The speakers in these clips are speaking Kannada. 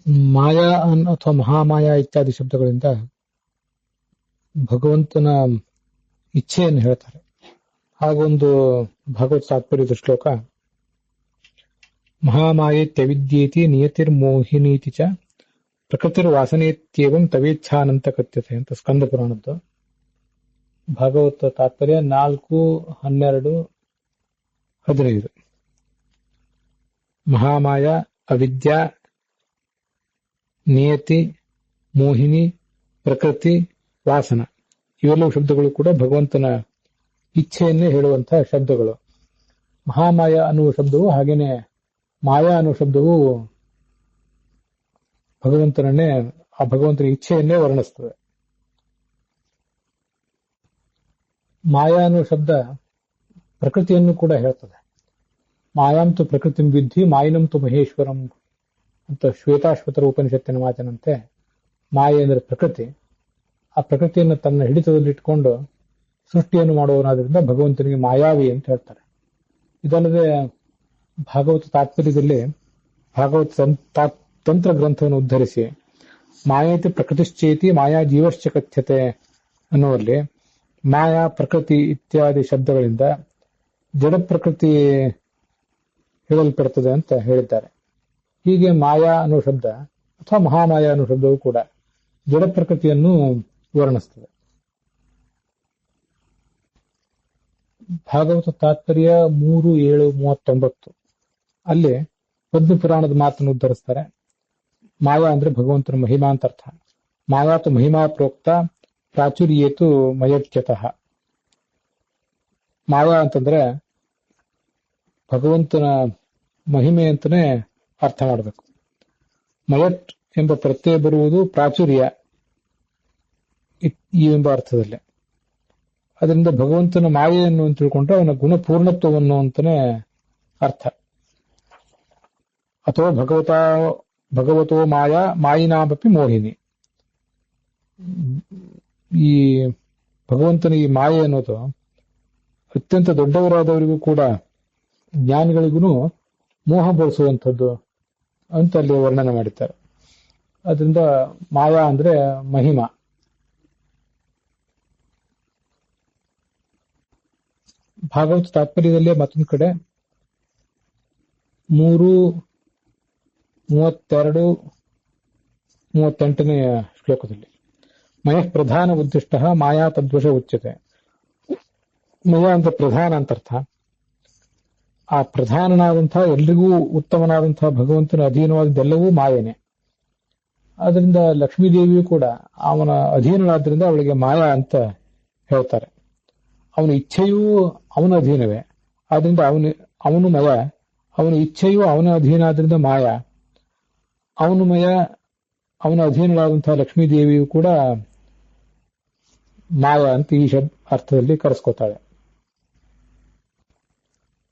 ಮಾಯಾ ಅಥವಾ ಮಹಾಮಾಯಾ ಇತ್ಯಾದಿ ಶಬ್ದಗಳಿಂದ ಭಗವಂತನ ಇಚ್ಛೆಯನ್ನು ಹೇಳ್ತಾರೆ. ಹಾಗೊಂದು ಭಾಗವತ ತಾತ್ಪರ್ಯದ ಶ್ಲೋಕ, ಮಹಾಮಾಯೇತ್ಯವಿದ್ಯೇತಿ ನಿಯತಿರ್ಮೋಹಿನೀತಿ ಚ ಪ್ರಕೃತಿರ್ವಾಸನೇತ್ಯೇವಂ ತವೇಚ್ಛಾನಂತ ಕಥ್ಯತೆ ಅಂತ ಸ್ಕಂದ ಪುರಾಣದ್ದು. ಭಾಗವತ ತಾತ್ಪರ್ಯ 4:12-15. ಮಹಾಮಾಯಾ, ಅವಿದ್ಯಾ, ನಿಯತಿ, ಮೋಹಿನಿ, ಪ್ರಕೃತಿ, ವಾಸನ ಇವೆಲ್ಲವೂ ಶಬ್ದಗಳು ಕೂಡ ಭಗವಂತನ ಇಚ್ಛೆಯನ್ನೇ ಹೇಳುವಂತಹ ಶಬ್ದಗಳು. ಮಹಾಮಾಯ ಅನ್ನುವ ಶಬ್ದವು ಹಾಗೇನೆ ಮಾಯಾ ಅನ್ನುವ ಶಬ್ದವು ಭಗವಂತನನ್ನೇ, ಆ ಭಗವಂತನ ಇಚ್ಛೆಯನ್ನೇ ವರ್ಣಿಸ್ತದೆ. ಮಾಯಾ ಅನ್ನುವ ಶಬ್ದ ಪ್ರಕೃತಿಯನ್ನು ಕೂಡ ಹೇಳ್ತದೆ. ಮಾಯಾಂತು ಪ್ರಕೃತಿಂ ವಿದ್ಧಿ ಮಾಯಿನಂತು ಮಹೇಶ್ವರಂ ಅಂತ ಶ್ವೇತಾಶ್ವತರ ಉಪನಿಷತ್ತಿನ ಮಾತಿನಂತೆ ಮಾಯೆ ಅಂದರೆ ಪ್ರಕೃತಿ. ಆ ಪ್ರಕೃತಿಯನ್ನು ತನ್ನ ಹಿಡಿತದಲ್ಲಿಟ್ಟುಕೊಂಡು ಸೃಷ್ಟಿಯನ್ನು ಮಾಡುವನಾದ್ರಿಂದ ಭಗವಂತನಿಗೆ ಮಾಯಾವಿ ಅಂತ ಹೇಳ್ತಾರೆ. ಇದಲ್ಲದೆ ಭಾಗವತ ತಾತ್ಪರ್ಯದಲ್ಲಿ ಭಾಗವತ ತಂತ್ರ ಗ್ರಂಥವನ್ನು ಉದ್ಧರಿಸಿ ಮಾಯೇತಿ ಪ್ರಕೃತಿಶ್ಚೇತಿ ಮಾಯಾ ಜೀವಶ್ಚ ಕಥ್ಯತೆ ಅನ್ನುವಲ್ಲಿ ಮಾಯಾ, ಪ್ರಕೃತಿ ಇತ್ಯಾದಿ ಶಬ್ದಗಳಿಂದ ಜಡ ಪ್ರಕೃತಿ ಹೇಳಲ್ಪಡ್ತದೆ ಅಂತ ಹೇಳಿದ್ದಾರೆ. ಹೀಗೆ ಮಾಯಾ ಅನ್ನೋ ಶಬ್ದ ಅಥವಾ ಮಹಾಮಾಯಾ ಅನ್ನೋ ಶಬ್ದವು ಕೂಡ ಜಡ ಪ್ರಕೃತಿಯನ್ನು ವರ್ಣಿಸ್ತದೆ. ಭಾಗವತ ತಾತ್ಪರ್ಯ 3:7-39 ಅಲ್ಲಿ ಪದ್ಮ ಪುರಾಣದ ಮಾತನ್ನು ಉದ್ಧರಿಸ್ತಾರೆ. ಮಾಯಾ ಅಂದ್ರೆ ಭಗವಂತನ ಮಹಿಮಾ ಅಂತ ಅರ್ಥ. ಮಾಯಾತು ಮಹಿಮಾ ಪ್ರೋಕ್ತ ಪ್ರಾಚುರ್ಯೇತು ಮಯತ್ಯತಃ. ಮಾಯಾ ಅಂತಂದ್ರೆ ಭಗವಂತನ ಮಹಿಮೆ ಅಂತಾನೆ ಅರ್ಥ ಮಾಡಬೇಕು. ಮಯಟ್ ಎಂಬ ಪ್ರತ್ಯಯ ಬರುವುದು ಪ್ರಾಚುರ್ಯ ಈ ಎಂಬ ಅರ್ಥದಲ್ಲಿ. ಅದರಿಂದ ಭಗವಂತನ ಮಾಯೆಯನ್ನು ಅಂತ ತಿಳ್ಕೊಂಡ್ರೆ ಅವನ ಗುಣಪೂರ್ಣತ್ವವನ್ನು ಅಂತಾನೆ ಅರ್ಥ. ಅಥವಾ ಭಗವತೋ ಮಾಯಾ ಮಾಯಿನಾಮಪಿ ಮೋಹಿನಿ. ಈ ಭಗವಂತನ ಈ ಮಾಯೆ ಅನ್ನೋದು ಅತ್ಯಂತ ದೊಡ್ಡವರಾದವರಿಗೂ ಕೂಡ ಜ್ಞಾನಿಗಳಿಗೂ ಮೋಹ ಬರಿಸುವಂಥದ್ದು ಅಂತ ಅಲ್ಲಿ ವರ್ಣನೆ ಮಾಡಿದ್ದಾರೆ. ಅದರಿಂದ ಮಾಯಾ ಅಂದ್ರೆ ಮಹಿಮಾ. ಭಾಗವತ ತಾತ್ಪರ್ಯದಲ್ಲೇ ಮತ್ತೊಂದು ಕಡೆ 3:32-38 ಶ್ಲೋಕದಲ್ಲಿ ಮಯ ಪ್ರಧಾನ ಉದ್ದಿಷ್ಟ ಮಾಯಾ ತದ್ವಶ ಉಚ್ಯತೆ. ಮಯ ಅಂತ ಪ್ರಧಾನ ಅಂತ ಅರ್ಥ. ಆ ಪ್ರಧಾನನಾದಂತಹ ಎಲ್ರಿಗೂ ಉತ್ತಮನಾದಂತಹ ಭಗವಂತನ ಅಧೀನವಾದದ್ದೆಲ್ಲವೂ ಮಾಯನೆ. ಆದ್ರಿಂದ ಲಕ್ಷ್ಮೀದೇವಿಯು ಕೂಡ ಅವನ ಅಧೀನನಾದ್ರಿಂದ ಅವಳಿಗೆ ಮಾಯಾ ಅಂತ ಹೇಳ್ತಾರೆ. ಅವನ ಇಚ್ಛೆಯೂ ಅವನ ಅಧೀನವೇ, ಆದ್ರಿಂದ ಅವನು ಮಯ. ಅವನ ಇಚ್ಛೆಯೂ ಅವನ ಅಧೀನ ಆದ್ರಿಂದ ಮಾಯಾ. ಅವನು ಮಯ, ಅವನ ಅಧೀನರಾದಂತಹ ಲಕ್ಷ್ಮೀದೇವಿಯು ಕೂಡ ಮಾಯಾ ಅಂತ ಈ ಅರ್ಥದಲ್ಲಿ ಕರೆಸ್ಕೋತಾಳೆ.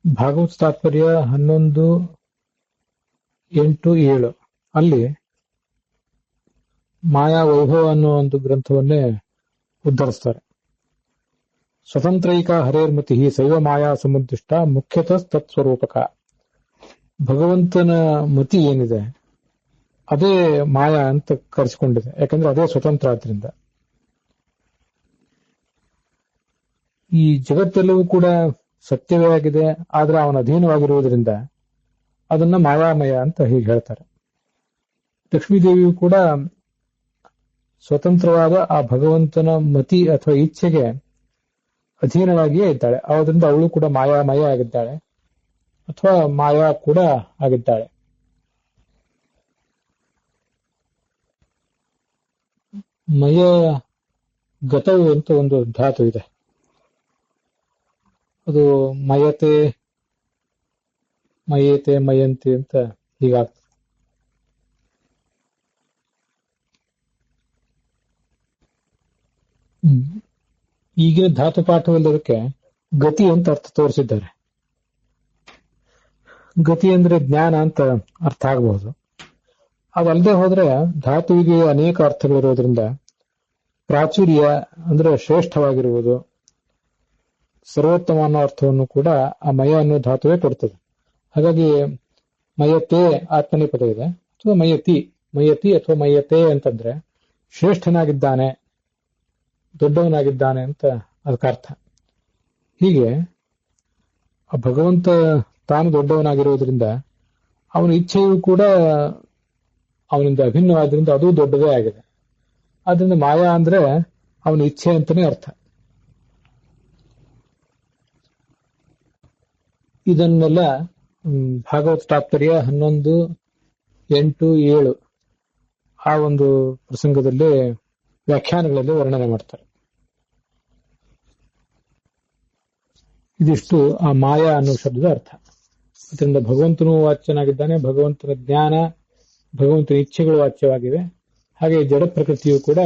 ಭಾಗವತ ತಾತ್ಪರ್ಯ 11:8-7 ಅಲ್ಲಿ ಮಾಯಾ ವೈಭವ ಅನ್ನೋ ಒಂದು ಗ್ರಂಥವನ್ನೇ ಉದ್ಧರಿಸ್ತಾರೆ. ಸ್ವತಂತ್ರೈಕ ಹರೇರ್ಮತಿ ಶೈವ ಮಾಯಾ ಸಮುದ್ದಿಷ್ಟ ಮುಖ್ಯತಃ ತತ್ಸ್ವರೂಪಕ. ಭಗವಂತನ ಮತಿ ಏನಿದೆ ಅದೇ ಮಾಯಾ ಅಂತ ಕರೆಸಿಕೊಂಡಿದೆ. ಯಾಕಂದ್ರೆ ಅದೇ ಸ್ವತಂತ್ರ ಆದ್ರಿಂದ. ಈ ಜಗತ್ತೆಲ್ಲವೂ ಕೂಡ ಸತ್ಯವೇ ಆಗಿದೆ, ಆದ್ರೆ ಅವನ ಅಧೀನವಾಗಿರುವುದರಿಂದ ಅದನ್ನ ಮಾಯಾಮಯ ಅಂತ ಹೀಗೆ ಹೇಳ್ತಾರೆ. ಲಕ್ಷ್ಮೀದೇವಿಯು ಕೂಡ ಸ್ವತಂತ್ರವಾದ ಆ ಭಗವಂತನ ಮತಿ ಅಥವಾ ಇಚ್ಛೆಗೆ ಅಧೀನವಾಗಿಯೇ ಇದ್ದಾಳೆ. ಆದ್ರಿಂದ ಅವಳು ಕೂಡ ಮಾಯಾಮಯ ಆಗಿದ್ದಾಳೆ ಅಥವಾ ಮಾಯಾ ಕೂಡ ಆಗಿದ್ದಾಳೆ. ಮಯ ಗತವು ಅಂತ ಒಂದು ಧಾತು ಇದೆ. ಅದು ಮಯತೆ, ಮಯೇತೆ, ಮಯಂತಿ ಅಂತ ಹೀಗಾಗ್ತದೆ. ಈಗಿನ ಧಾತು ಪಾಠವೆಲ್ಲದಕ್ಕೆ ಗತಿ ಅಂತ ಅರ್ಥ ತೋರಿಸಿದ್ದಾರೆ. ಗತಿ ಅಂದ್ರೆ ಜ್ಞಾನ ಅಂತ ಅರ್ಥ ಆಗಬಹುದು. ಅದಲ್ಲದೆ ಹೋದ್ರೆ ಧಾತುವಿಗೆ ಅನೇಕ ಅರ್ಥಗಳಿರೋದ್ರಿಂದ ಪ್ರಾಚುರ್ಯ ಅಂದ್ರೆ ಶ್ರೇಷ್ಠವಾಗಿರುವುದು, ಸರ್ವೋತ್ತಮ ಅನ್ನೋ ಅರ್ಥವನ್ನು ಕೂಡ ಆ ಮಯ ಅನ್ನೋ ಧಾತುವೇ ಕೊಡ್ತದೆ. ಹಾಗಾಗಿ ಮಯತೆ ಆತ್ಮನೇ ಪದ ಇದೆ, ಅಥವಾ ಮಯತಿ ಮಯತಿ ಅಥವಾ ಮಯತೆ ಅಂತಂದ್ರೆ ಶ್ರೇಷ್ಠನಾಗಿದ್ದಾನೆ, ದೊಡ್ಡವನಾಗಿದ್ದಾನೆ ಅಂತ ಅದಕ್ಕರ್ಥ. ಹೀಗೆ ಆ ಭಗವಂತ ತಾನು ದೊಡ್ಡವನಾಗಿರೋದ್ರಿಂದ ಅವನ ಇಚ್ಛೆಯೂ ಕೂಡ ಅವನಿಂದ ಅಭಿನ್ನವಾದ್ರಿಂದ ಅದು ದೊಡ್ಡದೇ ಆಗಿದೆ. ಆದ್ರಿಂದ ಮಾಯಾ ಅಂದ್ರೆ ಅವನ ಇಚ್ಛೆ ಅಂತಾನೆ ಅರ್ಥ. ಇದನ್ನೆಲ್ಲ ಭಾಗವತ ತಾತ್ಪರ್ಯ 11, 8, 7 ಆ ಒಂದು ಪ್ರಸಂಗದಲ್ಲಿ ವ್ಯಾಖ್ಯಾನಗಳಲ್ಲಿ ವರ್ಣನೆ ಮಾಡ್ತಾರೆ. ಇದಿಷ್ಟು ಆ ಮಾಯಾ ಅನ್ನೋ ಶಬ್ದದ ಅರ್ಥ. ಅದರಿಂದ ಭಗವಂತನು ವಾಚ್ಯನಾಗಿದ್ದಾನೆ, ಭಗವಂತನ ಜ್ಞಾನ, ಭಗವಂತನ ಇಚ್ಛೆಗಳು ವಾಚ್ಯವಾಗಿವೆ, ಹಾಗೆ ಜಡ ಪ್ರಕೃತಿಯು ಕೂಡ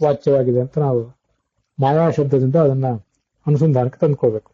ವಾಚ್ಯವಾಗಿದೆ ಅಂತ ನಾವು ಮಾಯಾ ಶಬ್ದದಿಂದ ಅದನ್ನ ಅನುಸಂಧಾನಕ್ಕೆ ತಂದುಕೋಬೇಕು.